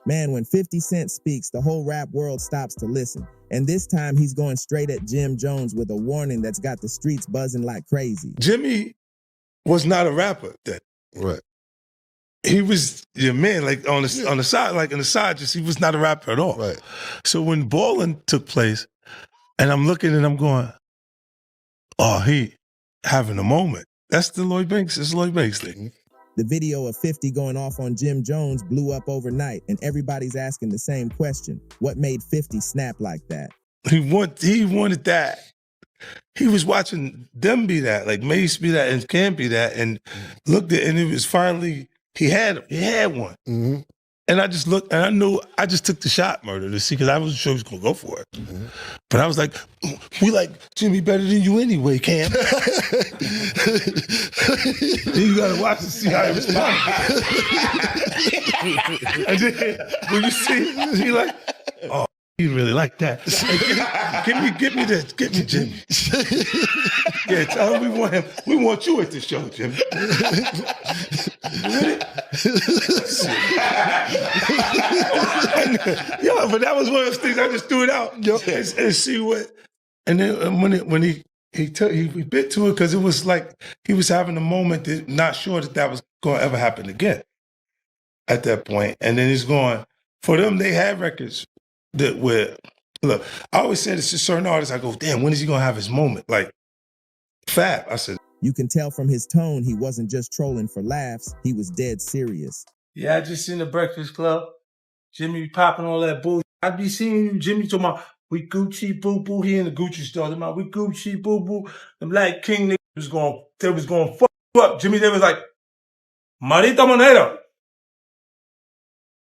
Man, when 50 Cent speaks, the whole rap world stops to listen. And this time he's going straight at Jim Jones with a warning that's got the streets buzzing like crazy. Jimmy was not a rapper then. Right. He was your man, like on the side, like on the side, just he was not a rapper at all. Right. So when Ballin' took place, and I'm looking and I'm going, oh, he having a moment. That's the Lloyd Banks. It's Lloyd Banks thing. The video of 50 going off on Jim Jones blew up overnight, and everybody's asking the same question. What made 50 snap like that? He wanted that. He was watching them be that, like Mace be that and Cam be that, and looked at, and it was finally, he had one. Mm-hmm. And I just looked, and I knew, I just took the shot, Murder, to see, because I wasn't sure he was going to go for it. Mm-hmm. But I was like, we like Jimmy better than you anyway, Cam. Then you got to watch to see how he responds. And then when you see, he like, oh, he really like that. Hey, give me this. Get me Jimmy. Yeah, tell him we want him. We want you at the show, Jimmy. Yo, but that was one of those things I just threw it out and see what. And then when he bit to it, because it was like he was having a moment that not sure that was going to ever happen again at that point. And then he's going, for them, they had records that where, look, I always said it's to certain artists, I go, damn, when is he going to have his moment? Like, Fab, I said. You can tell from his tone he wasn't just trolling for laughs, he was dead serious. Yeah, I just seen the Breakfast Club. Jimmy popping all that bullshit. I be seeing Jimmy talking about, we Gucci boo-boo. He in the Gucci store. Talking about, we Gucci boo-boo. Them Black King niggas was going fuck you up. Jimmy, they was like, Marita Monero.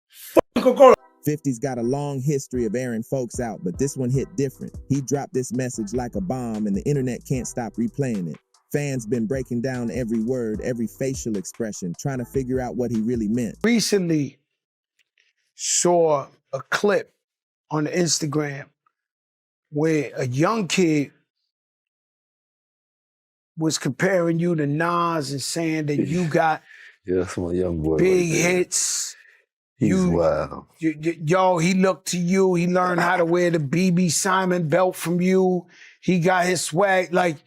Fuck Coca-Cola. 50's got a long history of airing folks out, but this one hit different. He dropped this message like a bomb, and the internet can't stop replaying it. Fans been breaking down every word, every facial expression, trying to figure out what he really meant. Recently saw a clip on Instagram where a young kid was comparing you to Nas and saying that you got that's my young boy big right hits. He's wild. Yo, he looked to you. He learned how to wear the BB Simon belt from you. He got his swag. Like,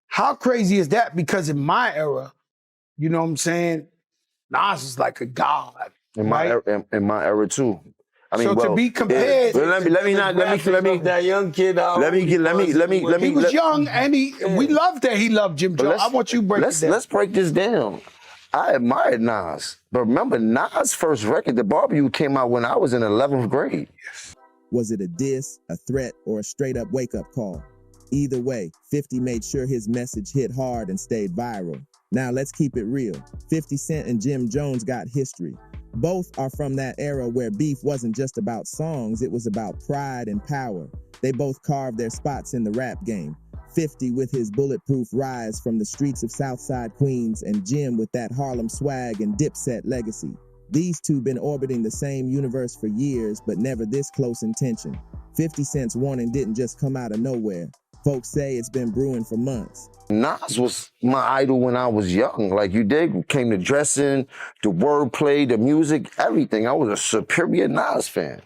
how crazy is that? Because in my era, you know what I'm saying, Nas is like a god. In my era too. I mean, so to be compared, let me that young kid. He was young, and we loved that he loved Jim Jones. I want you to break it down. Let's break this down. I admired Nas, but remember Nas' first record, The Barbecue, came out when I was in 11th grade. Was it a diss, a threat, or a straight-up wake-up call? Either way, 50 made sure his message hit hard and stayed viral. Now let's keep it real. 50 Cent and Jim Jones got history. Both are from that era where beef wasn't just about songs, it was about pride and power. They both carved their spots in the rap game. 50 with his bulletproof rise from the streets of Southside Queens, and Jim with that Harlem swag and Dipset legacy. These two been orbiting the same universe for years, but never this close in tension. 50 Cent's warning didn't just come out of nowhere. Folks say it's been brewing for months. Nas was my idol when I was young. Like you did, came to dressing, the wordplay, the music, everything. I was a superior Nas fan,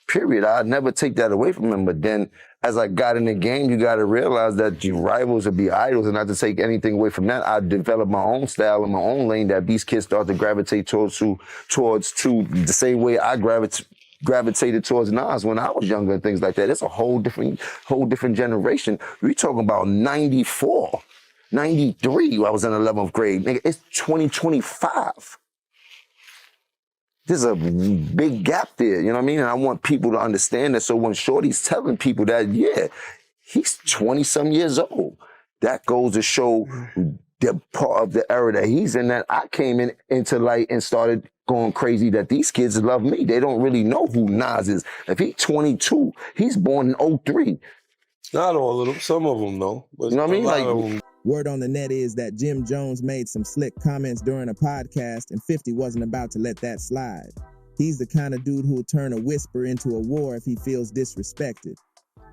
period. I'd never take that away from him. But then as I got in the game, you got to realize that your rivals would be idols, and not to take anything away from that. I developed my own style and my own lane that these kids start to gravitate towards the same way I gravitated towards Nas when I was younger and things like that. It's a whole different generation. We talking about 94, 93, I was in 11th grade. Nigga, it's 2025. There's a big gap there, you know what I mean? And I want people to understand that. So when Shorty's telling people that, yeah, he's 20-some years old, that goes to show the part of the era that he's in, that I came into light and started going crazy, that these kids love me. They don't really know who Nas is. If he's 22, he's born in 03. Not all of them. Some of them, though. But you know what I mean? Like, word on the net is that Jim Jones made some slick comments during a podcast, and 50 wasn't about to let that slide. He's the kind of dude who'll turn a whisper into a war if he feels disrespected.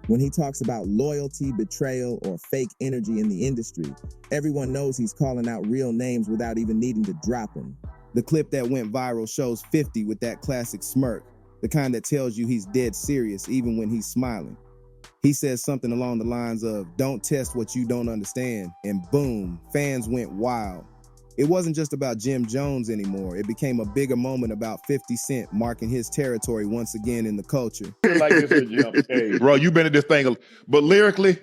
When he talks about loyalty, betrayal, or fake energy in the industry, everyone knows he's calling out real names without even needing to drop them. The clip that went viral shows 50 with that classic smirk, the kind that tells you he's dead serious even when he's smiling. He says something along the lines of, "Don't test what you don't understand," and boom, fans went wild. It wasn't just about Jim Jones anymore. It became a bigger moment about 50 Cent marking his territory once again in the culture. Like this here, Jim. Hey, bro, you been at this thing, but lyrically,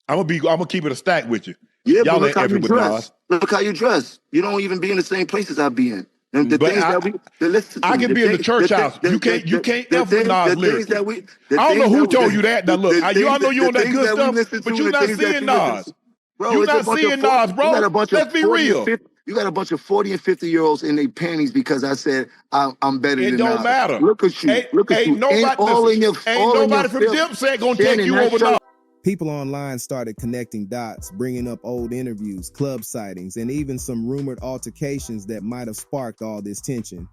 I'm gonna keep it a stack with you. Yeah, Y'all but look ain't how you effing with dress. Nas. Look how you dress. You don't even be in the same places I be in. And the But things that we, listen to I me, can be in the church house. You can't F with Nas lyrics. I don't know who told you that. Now look, y'all know you on that good stuff, but you're not seeing Nas. You're not seeing Nas, bro. Let's be real. You got a bunch of 40 and 50-year-olds in their panties because I said I'm better than It don't Nas. matter. Look at you. Look at you. Nobody from Dipset gonna take you over Nas. People online started connecting dots, bringing up old interviews, club sightings, and even some rumored altercations that might have sparked all this tension.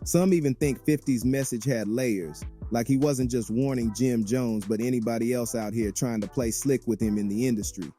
Some even think 50's message had layers, like he wasn't just warning Jim Jones, but anybody else out here trying to play slick with him in the industry.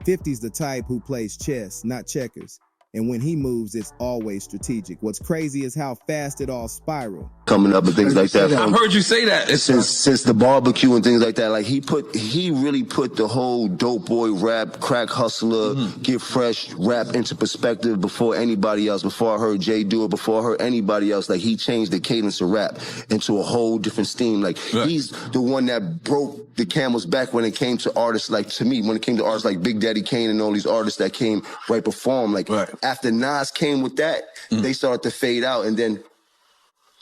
50's the type who plays chess, not checkers. And when he moves, it's always strategic. What's crazy is how fast it all spiraled. Coming up and things like that. I heard you say that. Since the barbecue and things like that, like he really put the whole dope boy rap, crack hustler, get fresh rap into perspective before anybody else. Before I heard Jay do it, before I heard anybody else, like he changed the cadence of rap into a whole different steam. Like he's the one that broke the camel's back when it came to artists like, to me, when it came to artists like Big Daddy Kane and all these artists that came right before him. Like after Nas came with that, they started to fade out, and then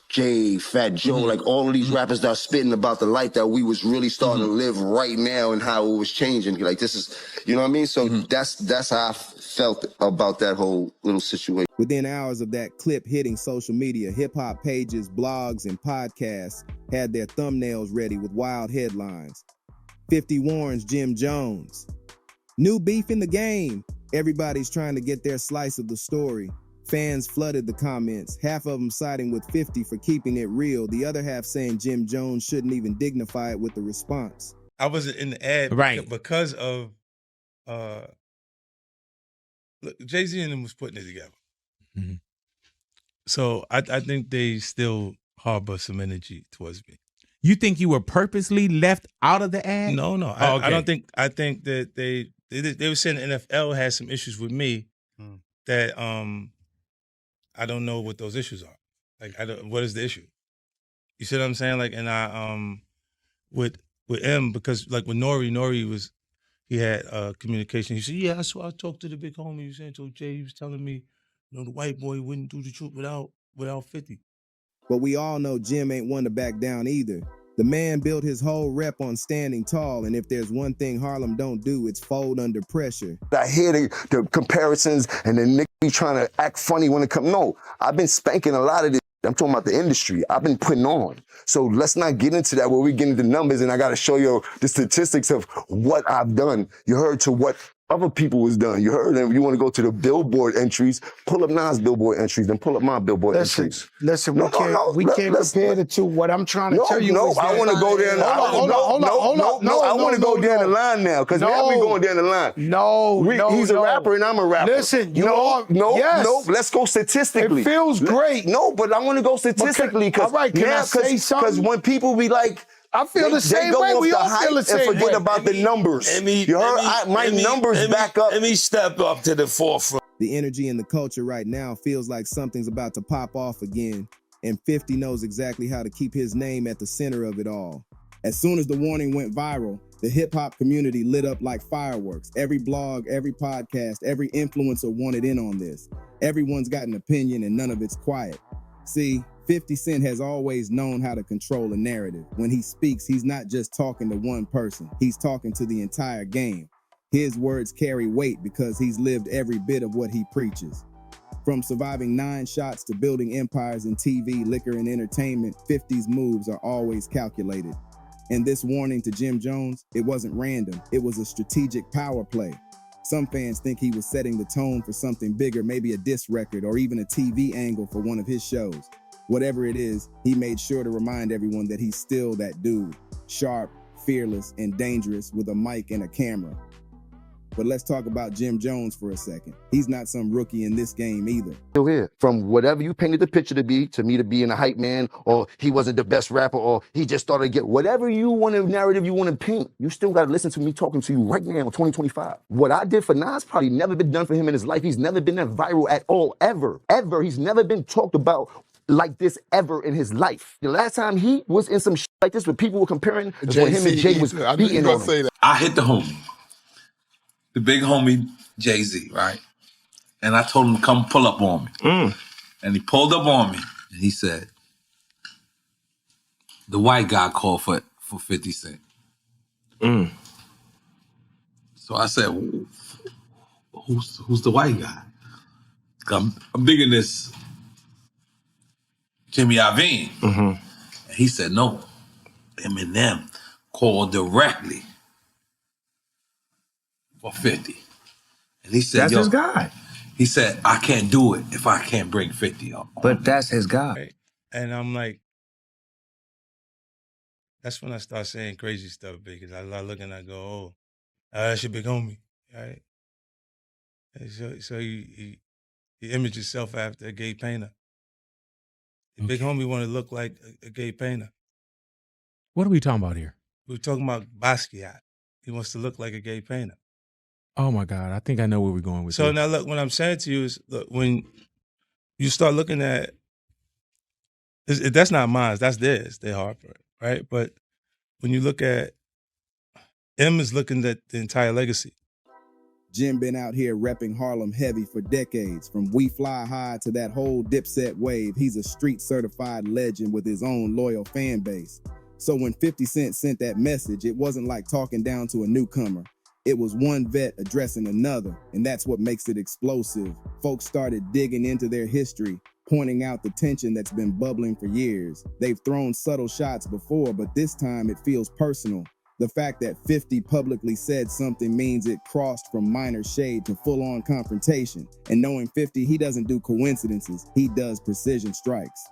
Jay, Fat Joe, like all of these rappers that are spitting about the life that we was really starting to live right now and how it was changing. Like this is, you know what I mean? So that's how I felt about that whole little situation. Within hours of that clip hitting social media, hip-hop pages, blogs, and podcasts had their thumbnails ready with wild headlines. 50 warns Jim Jones. New beef in the game. Everybody's trying to get their slice of the story. Fans flooded the comments, half of them siding with 50 for keeping it real, the other half saying Jim Jones shouldn't even dignify it with the response. I wasn't in the ad because of Jay-Z and them was putting it together. So I think they still harbor some energy towards me. You think you were purposely left out of the ad? No. I don't think. I think that they were saying the NFL had some issues with me that I don't know what those issues are. Like what is the issue? You see what I'm saying? Like, and I with M, because like with Nori he had communication. He said, "Yeah, I talked to the big homie. You saying to Jay, he was telling me, the white boy wouldn't do the truth without 50." But we all know Jim ain't one to back down either. The man built his whole rep on standing tall, and if there's one thing Harlem don't do, it's fold under pressure. I hear the comparisons and the nigga be trying to act funny when it comes. No, I've been spanking a lot of this. I'm talking about the industry. I've been putting on. So let's not get into that where we get into numbers and I got to show you the statistics of what I've done. You heard to what other people was done. You heard them. You want to go to the Billboard entries, pull up Nas Billboard entries, then pull up my Billboard entries. Listen, we can't compare the two. What I'm trying to tell you is I want to go there. Hold on. I want to go down the line now because now we going down the line. He's a rapper and I'm a rapper. Listen, let's go statistically. It feels great. No, but I want to go statistically because when people be like, I feel the same way. We all feel the same way. And forget about the numbers. You heard? My numbers back up. Let me step up to the forefront. The energy in the culture right now feels like something's about to pop off again, and 50 knows exactly how to keep his name at the center of it all. As soon as the warning went viral, the hip-hop community lit up like fireworks. Every blog, every podcast, every influencer wanted in on this. Everyone's got an opinion and none of it's quiet. See, 50 Cent has always known how to control a narrative. When he speaks, he's not just talking to one person. He's talking to the entire game. His words carry weight because he's lived every bit of what he preaches. From surviving 9 shots to building empires in TV, liquor, and entertainment, 50's moves are always calculated. And this warning to Jim Jones, it wasn't random. It was a strategic power play. Some fans think he was setting the tone for something bigger, maybe a diss record or even a TV angle for one of his shows. Whatever it is, he made sure to remind everyone that he's still that dude, sharp, fearless, and dangerous with a mic and a camera. But let's talk about Jim Jones for a second. He's not some rookie in this game either. Still here. From whatever you painted the picture to me to being a hype man, or he wasn't the best rapper, or he just started to get whatever you want to narrative you want to paint, you still got to listen to me talking to you right now in 2025. What I did for Nas probably never been done for him in his life. He's never been that viral at all, ever. He's never been talked about like this ever in his life. The last time he was in some shit like this where people were comparing is when him and Jay was beating on him. I hit the homie, the big homie Jay-Z, right? And I told him to come pull up on me. And he pulled up on me and he said, the white guy called for 50 Cent. So I said, who's the white guy? I'm digging this Jimmy Iovine. And he said, no, Eminem called directly for 50. And he said, that's his guy. He said, I can't do it if I can't bring 50 up. But that's his guy. Right? And I'm like, that's when I start saying crazy stuff, because I look and I go, oh, that's your big homie, right? And so he imaged himself after a gay painter. The big homie want to look like a gay painter. What are we talking about here? We're talking about Basquiat. He wants to look like a gay painter. Oh my God, I think I know where we're going with this. So now look, what I'm saying to you is, look, when you start looking at, that's not mine, that's theirs, they're Harper, right? But when you look at, M is looking at the entire legacy. Jim been out here repping Harlem heavy for decades. From We Fly High to that whole Dipset wave, he's a street certified legend with his own loyal fan base. So when 50 Cent sent that message, it wasn't like talking down to a newcomer. It was one vet addressing another, and that's what makes it explosive. Folks started digging into their history, pointing out the tension that's been bubbling for years. They've thrown subtle shots before, but this time it feels personal. The fact that 50 publicly said something means it crossed from minor shade to full-on confrontation. And knowing 50, he doesn't do coincidences, he does precision strikes.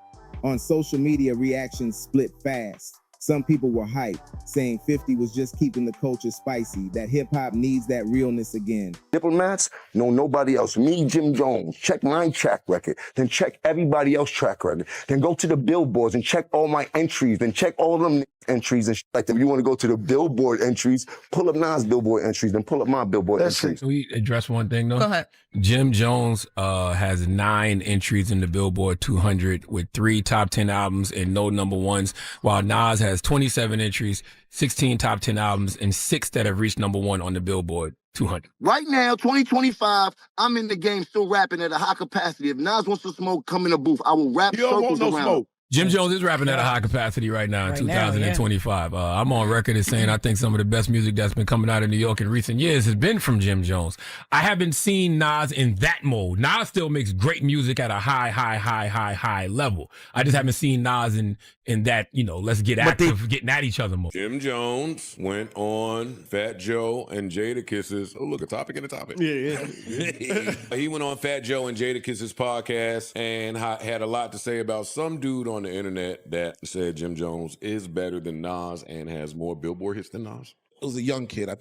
On social media, reactions split fast. Some people were hyped, saying 50 was just keeping the culture spicy, that hip-hop needs that realness again. Diplomats know nobody else. Me, Jim Jones, check my track record, then check everybody else's track record. Then go to the billboards and check all my entries, then check all them entries and like that. If you want to go to the billboard entries, pull up Nas billboard entries, then pull up my billboard entries. Can we address one thing though? Go ahead. Jim Jones has 9 entries in the Billboard 200 with 3 top 10 albums and no number ones, while Nas has 27 entries, 16 top 10 albums, and 6 that have reached number 1 on the Billboard 200. Right now, 2025, I'm in the game still rapping at a high capacity. If Nas wants to smoke, come in the booth. I will rap circles around. Smoke. Jim Jones is rapping at a high capacity right now in 2025. I'm on record as saying I think some of the best music that's been coming out of New York in recent years has been from Jim Jones. I haven't seen Nas in that mode. Nas still makes great music at a high level. I just haven't seen Nas in that, let's get active, getting at each other more. Jim Jones went on Fat Joe and Jadakiss's, oh, look, a topic in a topic. Yeah. He went on Fat Joe and Jadakiss's podcast and had a lot to say about some dude on the internet that said Jim Jones is better than Nas and has more Billboard hits than Nas. It was a young kid. I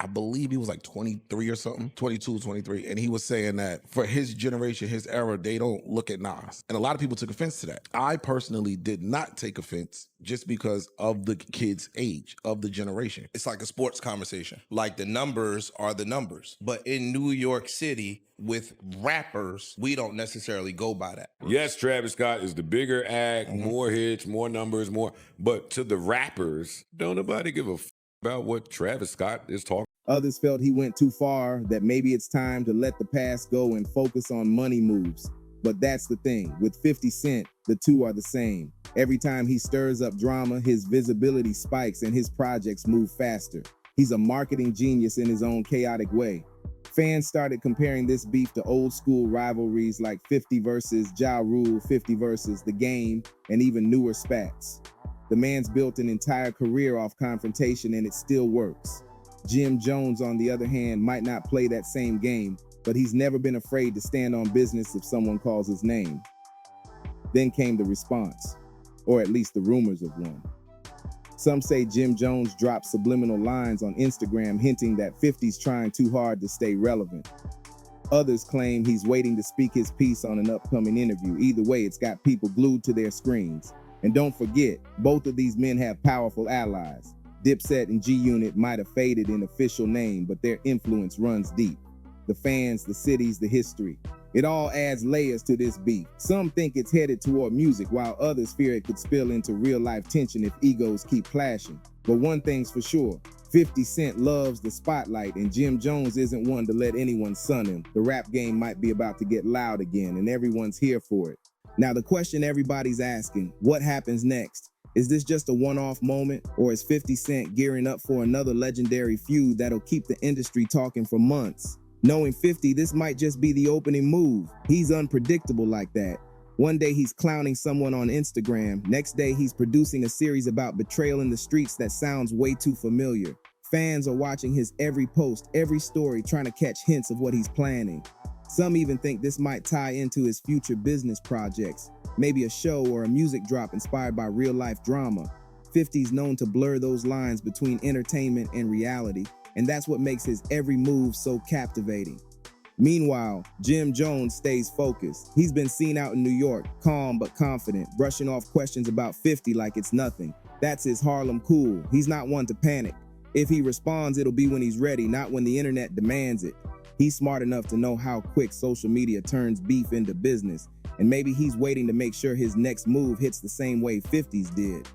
believe he was like 23 or something, 22, 23. And he was saying that for his generation, his era, they don't look at Nas. And a lot of people took offense to that. I personally did not take offense just because of the kid's age, of the generation. It's like a sports conversation. Like the numbers are the numbers. But in New York City, with rappers, we don't necessarily go by that. Yes, Travis Scott is the bigger act, more hits, more numbers, more. But to the rappers, don't nobody give a about what Travis Scott is talking. Others felt he went too far, that maybe it's time to let the past go and focus on money moves. But that's the thing, with 50 Cent, the two are the same. Every time he stirs up drama, his visibility spikes and his projects move faster. He's a marketing genius in his own chaotic way. Fans started comparing this beef to old school rivalries like 50 versus Ja Rule, 50 versus The Game, and even newer spats. The man's built an entire career off confrontation and it still works. Jim Jones, on the other hand, might not play that same game, but he's never been afraid to stand on business if someone calls his name. Then came the response, or at least the rumors of one. Some say Jim Jones dropped subliminal lines on Instagram hinting that 50's trying too hard to stay relevant. Others claim he's waiting to speak his piece on an upcoming interview. Either way, it's got people glued to their screens. And don't forget, both of these men have powerful allies. Dipset and G-Unit might have faded in official name, but their influence runs deep. The fans, the cities, the history. It all adds layers to this beef. Some think it's headed toward music, while others fear it could spill into real-life tension if egos keep clashing. But one thing's for sure, 50 Cent loves the spotlight, and Jim Jones isn't one to let anyone sun him. The rap game might be about to get loud again, and everyone's here for it. Now, the question everybody's asking, what happens next? Is this just a one-off moment, or is 50 Cent gearing up for another legendary feud that'll keep the industry talking for months? Knowing 50, this might just be the opening move. He's unpredictable like that. One day he's clowning someone on Instagram. Next day he's producing a series about betrayal in the streets that sounds way too familiar. Fans are watching his every post, every story, trying to catch hints of what he's planning. Some even think this might tie into his future business projects, maybe a show or a music drop inspired by real-life drama. 50's known to blur those lines between entertainment and reality, and that's what makes his every move so captivating. Meanwhile, Jim Jones stays focused. He's been seen out in New York, calm but confident, brushing off questions about 50 like it's nothing. That's his Harlem cool. He's not one to panic. If he responds, it'll be when he's ready, not when the internet demands it. He's smart enough to know how quick social media turns beef into business, and maybe he's waiting to make sure his next move hits the same way 50's did.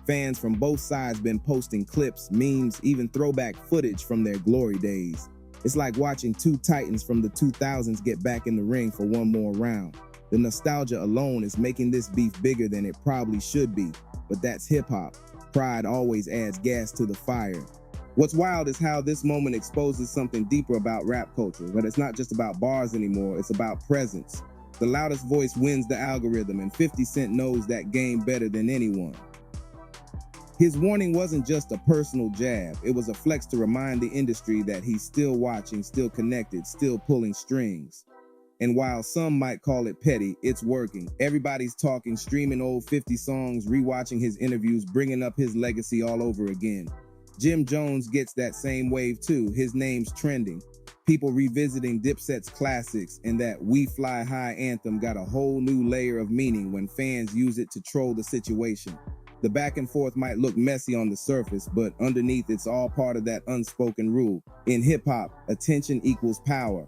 Fans from both sides been posting clips, memes, even throwback footage from their glory days. It's like watching two titans from the 2000s get back in the ring for one more round. The nostalgia alone is making this beef bigger than it probably should be, but that's hip-hop. Pride always adds gas to the fire. What's wild is how this moment exposes something deeper about rap culture, but it's not just about bars anymore, it's about presence. The loudest voice wins the algorithm, and 50 Cent knows that game better than anyone. His warning wasn't just a personal jab, it was a flex to remind the industry that he's still watching, still connected, still pulling strings. And while some might call it petty, it's working. Everybody's talking, streaming old 50 songs, rewatching his interviews, bringing up his legacy all over again. Jim Jones gets that same wave too. His name's trending. People revisiting Dipset's classics, and that We Fly High anthem got a whole new layer of meaning when fans use it to troll the situation. The back and forth might look messy on the surface, but underneath it's all part of that unspoken rule. In hip-hop, attention equals power.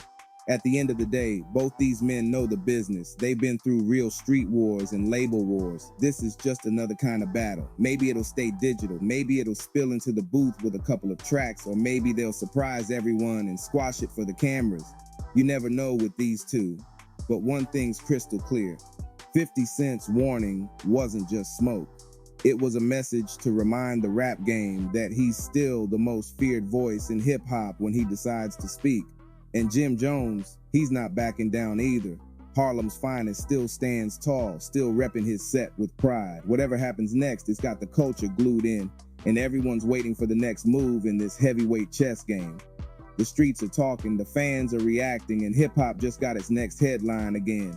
At the end of the day, both these men know the business. They've been through real street wars and label wars. This is just another kind of battle. Maybe it'll stay digital. Maybe it'll spill into the booth with a couple of tracks, or maybe they'll surprise everyone and squash it for the cameras. You never know with these two. But one thing's crystal clear. 50 Cent's warning wasn't just smoke. It was a message to remind the rap game that he's still the most feared voice in hip-hop when he decides to speak. And Jim Jones, he's not backing down either. Harlem's finest still stands tall, still repping his set with pride. Whatever happens next, it's got the culture glued in, and everyone's waiting for the next move in this heavyweight chess game. The streets are talking, the fans are reacting, and hip-hop just got its next headline again.